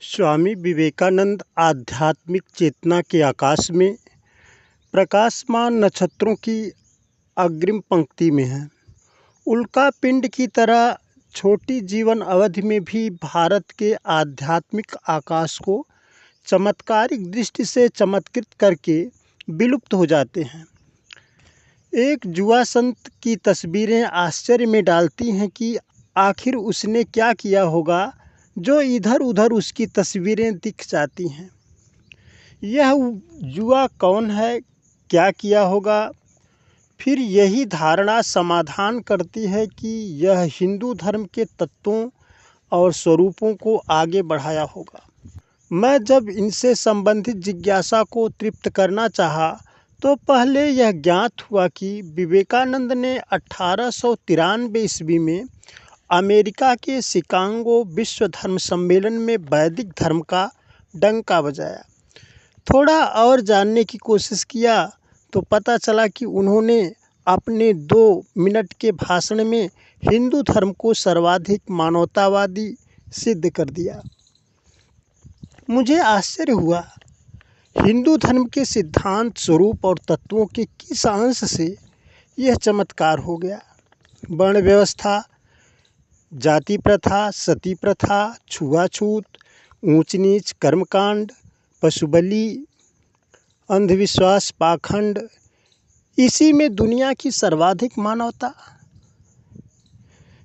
स्वामी विवेकानंद आध्यात्मिक चेतना के आकाश में प्रकाशमान नक्षत्रों की अग्रिम पंक्ति में हैं। उल्का पिंड की तरह छोटी जीवन अवधि में भी भारत के आध्यात्मिक आकाश को चमत्कारिक दृष्टि से चमत्कृत करके विलुप्त हो जाते हैं। एक युवा संत की तस्वीरें आश्चर्य में डालती हैं कि आखिर उसने क्या किया होगा जो इधर उधर उसकी तस्वीरें दिख जाती हैं। यह युवा कौन है, क्या किया होगा? फिर यही धारणा समाधान करती है कि यह हिंदू धर्म के तत्वों और स्वरूपों को आगे बढ़ाया होगा। मैं जब इनसे संबंधित जिज्ञासा को तृप्त करना चाहा तो पहले यह ज्ञात हुआ कि विवेकानंद ने 1893 ईस्वी में अमेरिका के शिकागो विश्व धर्म सम्मेलन में वैदिक धर्म का डंका बजाया। थोड़ा और जानने की कोशिश किया तो पता चला कि उन्होंने अपने 2 मिनट के भाषण में हिंदू धर्म को सर्वाधिक मानवतावादी सिद्ध कर दिया। मुझे आश्चर्य हुआ, हिंदू धर्म के सिद्धांत, स्वरूप और तत्वों के किस अंश से यह चमत्कार हो गया? वर्ण व्यवस्था, जाति प्रथा, सती प्रथा, छुआछूत, ऊंच नीच, कर्मकांड, पशुबलि, अंधविश्वास, पाखंड, इसी में दुनिया की सर्वाधिक मानवता।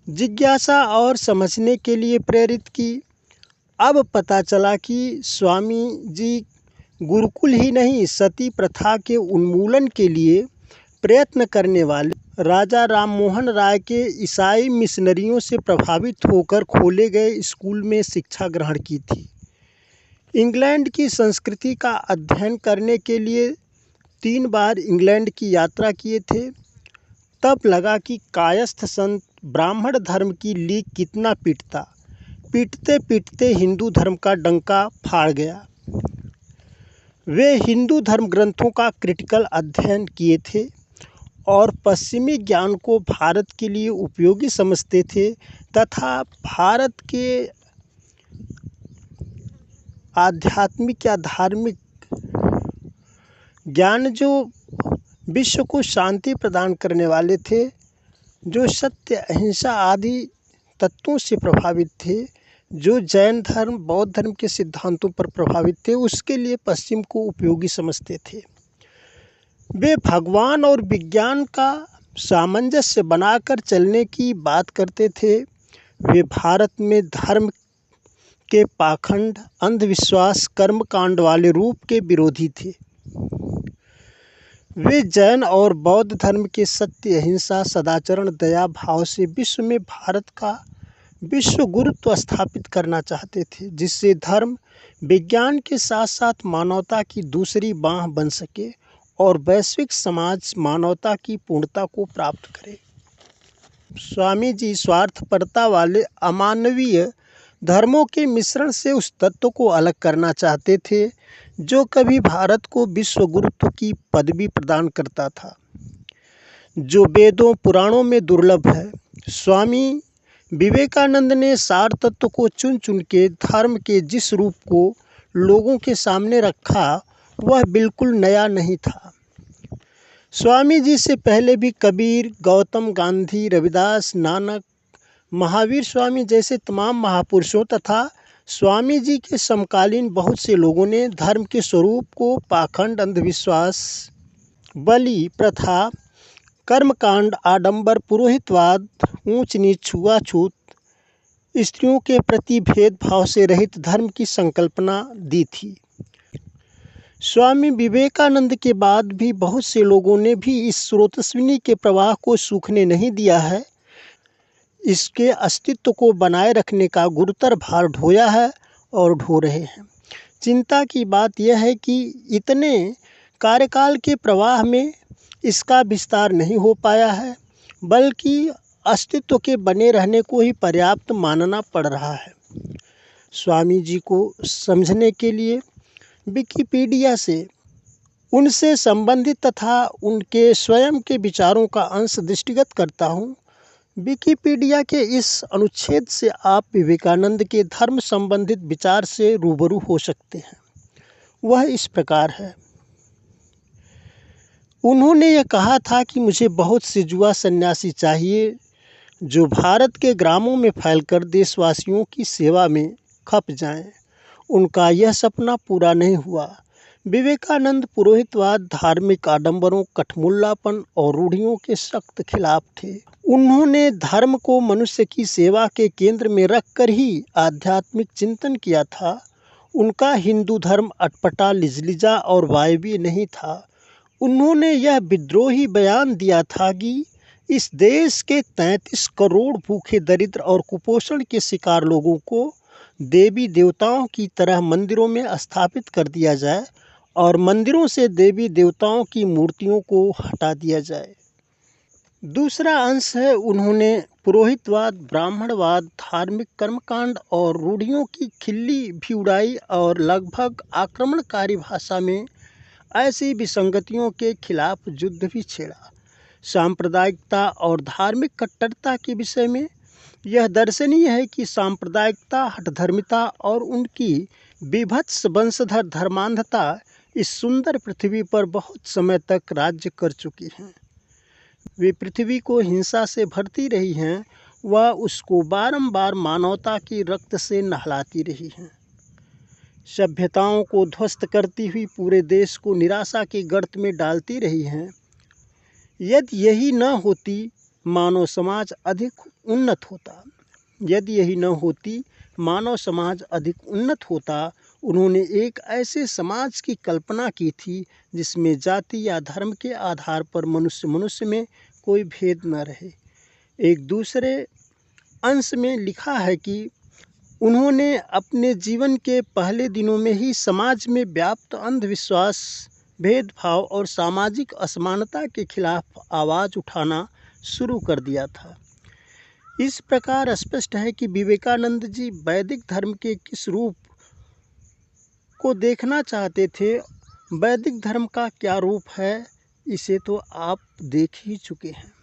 जिज्ञासा और समझने के लिए प्रेरित की। अब पता चला कि स्वामी जी गुरुकुल ही नहीं, सती प्रथा के उन्मूलन के लिए प्रयत्न करने वाले राजा राममोहन राय के ईसाई मिशनरियों से प्रभावित होकर खोले गए स्कूल में शिक्षा ग्रहण की थी। इंग्लैंड की संस्कृति का अध्ययन करने के लिए 3 बार इंग्लैंड की यात्रा किए थे। तब लगा कि कायस्थ संत ब्राह्मण धर्म की लीक कितना पीटता। पीटते पीटते हिंदू धर्म का डंका फाड़ गया। वे हिंदू धर्म ग्रंथों का क्रिटिकल अध्ययन किए थे और पश्चिमी ज्ञान को भारत के लिए उपयोगी समझते थे तथा भारत के आध्यात्मिक या धार्मिक ज्ञान जो विश्व को शांति प्रदान करने वाले थे, जो सत्य, अहिंसा आदि तत्वों से प्रभावित थे, जो जैन धर्म, बौद्ध धर्म के सिद्धांतों पर प्रभावित थे, उसके लिए पश्चिम को उपयोगी समझते थे। वे भगवान और विज्ञान का सामंजस्य बनाकर चलने की बात करते थे। वे भारत में धर्म के पाखंड, अंधविश्वास, कर्मकांड वाले रूप के विरोधी थे। वे जैन और बौद्ध धर्म के सत्य, अहिंसा, सदाचरण, दया भाव से विश्व में भारत का विश्व गुरुत्व स्थापित करना चाहते थे, जिससे धर्म विज्ञान के साथ साथ मानवता की दूसरी बांह बन सके और वैश्विक समाज मानवता की पूर्णता को प्राप्त करे। स्वामी जी स्वार्थपरता वाले अमानवीय धर्मों के मिश्रण से उस तत्व को अलग करना चाहते थे जो कभी भारत को विश्व गुरुत्व की पदवी प्रदान करता था, जो वेदों पुराणों में दुर्लभ है। स्वामी विवेकानंद ने सार तत्व को चुन चुन के धर्म के जिस रूप को लोगों के सामने रखा वह बिल्कुल नया नहीं था। स्वामी जी से पहले भी कबीर, गौतम, गांधी, रविदास, नानक, महावीर स्वामी जैसे तमाम महापुरुषों तथा स्वामी जी के समकालीन बहुत से लोगों ने धर्म के स्वरूप को पाखंड, अंधविश्वास, बलि प्रथा, कर्मकांड, आडंबर, पुरोहितवाद, ऊंच नीच, छुआछूत, स्त्रियों के प्रति भेदभाव से रहित धर्म की संकल्पना दी थी। स्वामी विवेकानंद के बाद भी बहुत से लोगों ने भी इस स्रोतस्विनी के प्रवाह को सूखने नहीं दिया है। इसके अस्तित्व को बनाए रखने का गुरुतर भार ढोया है और ढो रहे हैं। चिंता की बात यह है कि इतने कार्यकाल के प्रवाह में इसका विस्तार नहीं हो पाया है, बल्कि अस्तित्व के बने रहने को ही पर्याप्त मानना पड़ रहा है। स्वामी जी को समझने के लिए विकिपीडिया से उनसे संबंधित तथा उनके स्वयं के विचारों का अंश दृष्टिगत करता हूँ। विकिपीडिया के इस अनुच्छेद से आप विवेकानंद के धर्म संबंधित विचार से रूबरू हो सकते हैं। वह इस प्रकार है। उन्होंने यह कहा था कि मुझे बहुत से युवा सन्यासी चाहिए जो भारत के ग्रामों में फैलकर देशवासियों की सेवा में खप जाएं। उनका यह सपना पूरा नहीं हुआ। विवेकानंद पुरोहितवाद, धार्मिक आडंबरों, कठमुल्लापन और रूढ़ियों के सख्त खिलाफ थे। उन्होंने धर्म को मनुष्य की सेवा के केंद्र में रखकर ही आध्यात्मिक चिंतन किया था। उनका हिंदू धर्म अटपटा, लिजलिजा और वायवीय नहीं था। उन्होंने यह विद्रोही बयान दिया था कि इस देश के 33 करोड़ भूखे, दरिद्र और कुपोषण के शिकार लोगों को देवी देवताओं की तरह मंदिरों में स्थापित कर दिया जाए और मंदिरों से देवी देवताओं की मूर्तियों को हटा दिया जाए। दूसरा अंश है, उन्होंने पुरोहितवाद, ब्राह्मणवाद, धार्मिक कर्मकांड और रूढ़ियों की खिल्ली भी उड़ाई और लगभग आक्रमणकारी भाषा में ऐसी विसंगतियों के खिलाफ युद्ध भी छेड़ा। सांप्रदायिकता और धार्मिक कट्टरता के विषय में यह दर्शनीय है कि सांप्रदायिकता, हठधर्मिता और उनकी विभत्स वंशधर धर्मांधता इस सुंदर पृथ्वी पर बहुत समय तक राज्य कर चुकी हैं। वे पृथ्वी को हिंसा से भरती रही हैं, वह उसको बारंबार मानवता की रक्त से नहलाती रही हैं। सभ्यताओं को ध्वस्त करती हुई पूरे देश को निराशा के गर्त में डालती रही हैं। यदि यही न होती, मानव समाज अधिक उन्नत होता। यदि यही न होती, मानव समाज अधिक उन्नत होता। उन्होंने एक ऐसे समाज की कल्पना की थी जिसमें जाति या धर्म के आधार पर मनुष्य में कोई भेद न रहे। एक दूसरे अंश में लिखा है कि उन्होंने अपने जीवन के पहले दिनों में ही समाज में व्याप्त अंधविश्वास, भेदभाव और सामाजिक असमानता के खिलाफ आवाज़ उठाना शुरू कर दिया था। इस प्रकार स्पष्ट है कि विवेकानंद जी वैदिक धर्म के किस रूप को देखना चाहते थे। वैदिक धर्म का क्या रूप है, इसे तो आप देख ही चुके हैं।